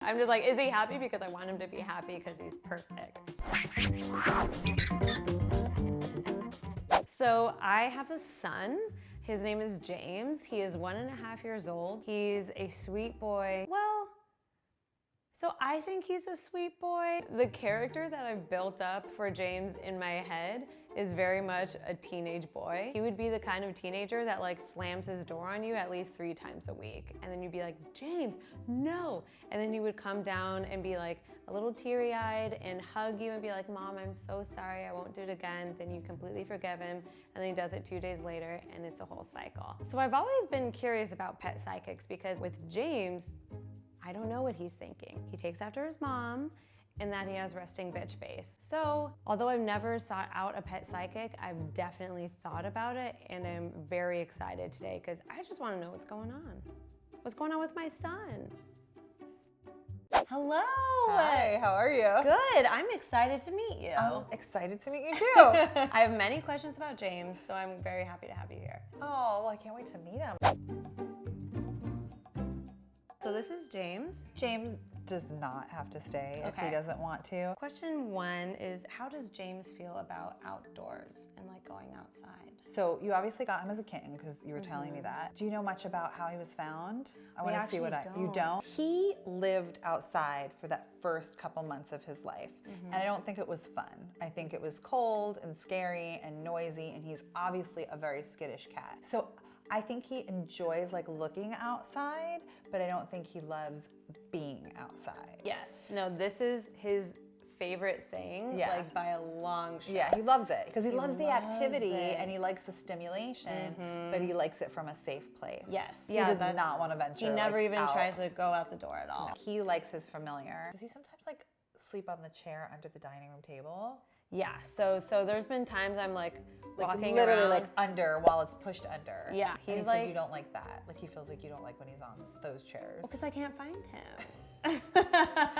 I'm just like, is he happy? Because I want him to be happy because he's perfect. So I have a son. His name is James. He is 1.5 years old. He's a sweet boy. Well, so I think he's a sweet boy. The character that I've built up for James in my head is very much a teenage boy. He would be the kind of teenager that like slams his door on you at least 3 times a week. And then you'd be like, James, no. And then you would come down and be like a little teary-eyed and hug you and be like, Mom, I'm so sorry, I won't do it again. Then you completely forgive him. And then he does it 2 days later and it's a whole cycle. So I've always been curious about pet psychics because with James, I don't know what he's thinking. He takes after his mom and that he has resting bitch face. So, although I've never sought out a pet psychic, I've definitely thought about it and I'm very excited today because I just want to know what's going on. What's going on with my son? Hello. Hi, how are you? Good, I'm excited to meet you. I'm excited to meet you too. I have many questions about James, so I'm very happy to have you here. Oh, well, I can't wait to meet him. So this is James. James does not have to stay if he doesn't want to. Question 1 is, how does James feel about outdoors and like going outside? So you obviously got him as a kitten because you were telling me that. Do you know much about how he was found? I want to see what you don't. He lived outside for that first couple months of his life. And I don't think it was fun. I think it was cold and scary and noisy, and he's obviously a very skittish cat. So I think he enjoys like looking outside, but I don't think he loves being outside. Yes. No, this is his favorite thing, like by a long shot. Yeah, he loves it because he loves the activity and he likes the stimulation, but he likes it from a safe place. Yes. He does not want to venture. He never even out. tries to go out the door at all. No. He likes his familiar. Does he sometimes like sleep on the chair under the dining room table? Yeah, so there's been times I'm like walking literally around. like under while it's pushed under. Yeah, he's like, like, you don't like that. Like he feels like you don't like when he's on those chairs. Because I can't find him.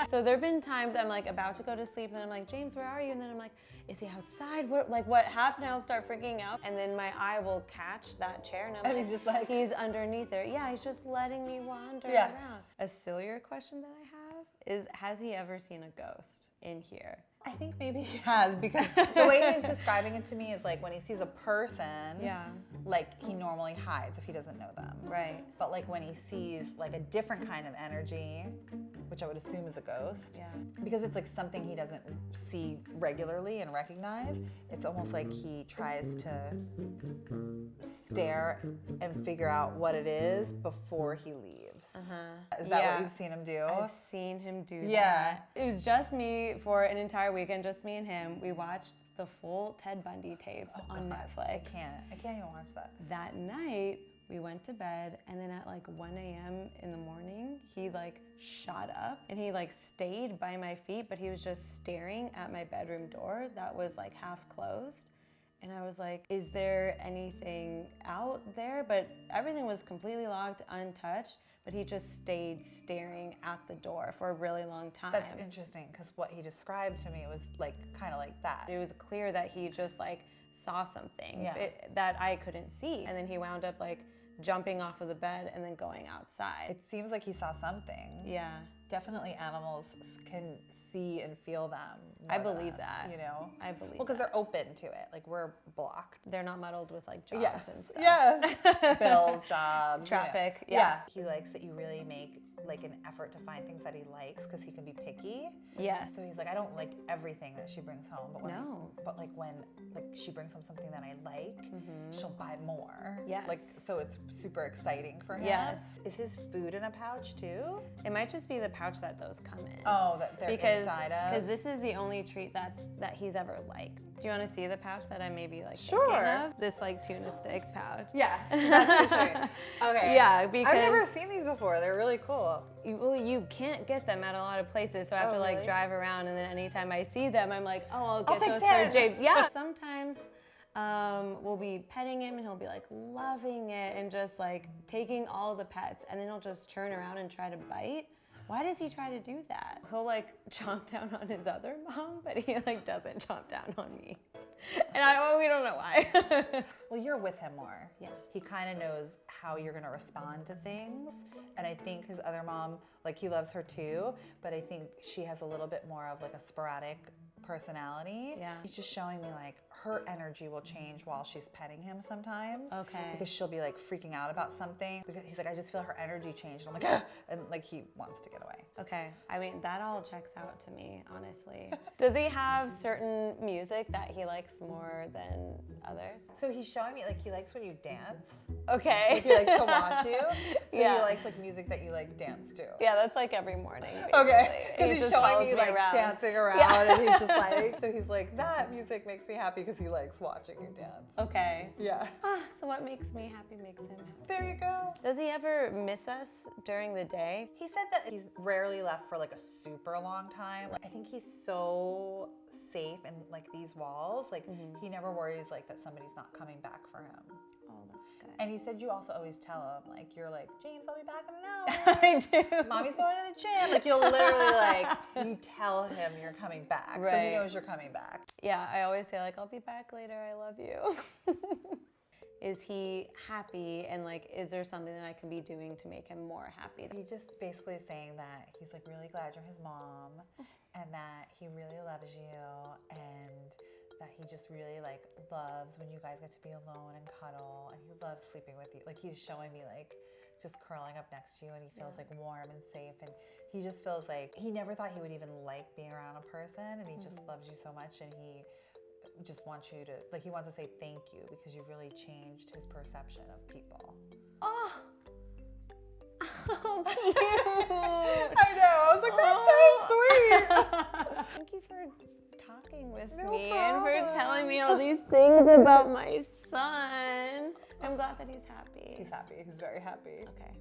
So there've been times I'm like about to go to sleep, and then I'm like, James, where are you? And then I'm like, is he outside? What happened? I'll start freaking out, and then my eye will catch that chair, and I'm like, he's just like, he's underneath there. Yeah, he's just letting me wander around. A sillier question that I have is, has he ever seen a ghost in here? I think maybe he has, because the way he's describing it to me is like when he sees a person, like he normally hides if he doesn't know them. Right. But like when he sees like a different kind of energy, which I would assume is a ghost, because it's like something he doesn't see regularly and recognize, it's almost like he tries to stare and figure out what it is before he leaves. Is that what you've seen him do? I've seen him do that. It was just me for an entire weekend, just me and him. We watched the full Ted Bundy tapes on Netflix. I can't even watch that. That night, we went to bed, and then at like 1 a.m. in the morning, he like shot up and he like stayed by my feet, but he was just staring at my bedroom door that was like half closed. And I was like, is there anything out there? But everything was completely locked, untouched, but he just stayed staring at the door for a really long time. That's interesting, because what he described to me was like kind of like that. It was clear that he just like saw something that I couldn't see. And then he wound up like jumping off of the bed and then going outside. It seems like he saw something. Yeah. Definitely animals can see and feel them. I believe that. You know? I believe because they're open to it. Like we're blocked. They're not muddled with like jobs and stuff. Yes. Bills, jobs. Traffic. You know. Yeah. He likes that you really make like an effort to find things that he likes, because he can be picky. Yes. So he's like, I don't like everything that she brings home, but when when she brings home something that I like, she'll buy more. Yes. Like, so it's super exciting for him. Yes. Is his food in a pouch too? It might just be the pouch that those come in. Oh, that they're inside of? Because this is the only treat that he's ever liked. Do you want to see the pouch that I maybe like Sure. thinking of? This like tuna stick pouch. Yes, that's for sure. Okay. Yeah, because I've never seen these before. They're really cool. You can't get them at a lot of places, so I have to like drive around, and then anytime I see them, I'm like, oh, I'll get those for James. Yeah. Sometimes we'll be petting him, and he'll be like loving it and just like taking all the pets, and then he'll just turn around and try to bite. Why does he try to do that? He'll like chomp down on his other mom, but he like doesn't chomp down on me. And we don't know why. Well, you're with him more. Yeah. He kind of knows how you're going to respond to things. And I think his other mom, like he loves her too, but I think she has a little bit more of like a sporadic personality. Yeah. He's just showing me like her energy will change while she's petting him sometimes. Okay. Because she'll be like freaking out about something because he's like, I just feel her energy change. And I'm like, ah! And like he wants to get away. Okay. I mean, that all checks out to me, honestly. Does he have certain music that he likes more than others? So he's showing me like he likes when you dance. Okay. Like he likes to watch you. So Yeah. he likes like music that you like dance to. Yeah, that's like every morning. Basically. Okay, because he's just showing follows me like around. dancing around, Yeah. and he's just like, so he's like, that music makes me happy because he likes watching you dance. Okay. Yeah. So what makes me happy makes him happy. There you go. Does he ever miss us during the day? He said that he's rarely left for like a super long time. Like, I think he's so safe in like these walls. Like he never worries like that somebody's not coming back for him. Oh, that's good. And he said you also always tell him like you're like, James, I'll be back in an hour. I do. Mommy's going to the gym. Like you'll literally like you tell him you're coming back, so he Right. knows you're coming back. Yeah, I always say like, I'll be back later. I love you. Is he happy, and like, is there something that I can be doing to make him more happy? He just basically saying that he's like really glad you're his mom, and that he really loves you, and that he just really like loves when you guys get to be alone and cuddle, and he loves sleeping with you. Like he's showing me like just curling up next to you, and he feels like warm and safe, and he just feels like he never thought he would even like being around a person, and he just loves you so much, and he just wants you to, like he wants to say thank you because you really changed his perception of people. Oh, how cute. I know, I was like, that's so sweet. Thank you for talking with No me and for problem. telling me all these things about my son. I'm glad that he's happy. He's happy, he's very happy. Okay.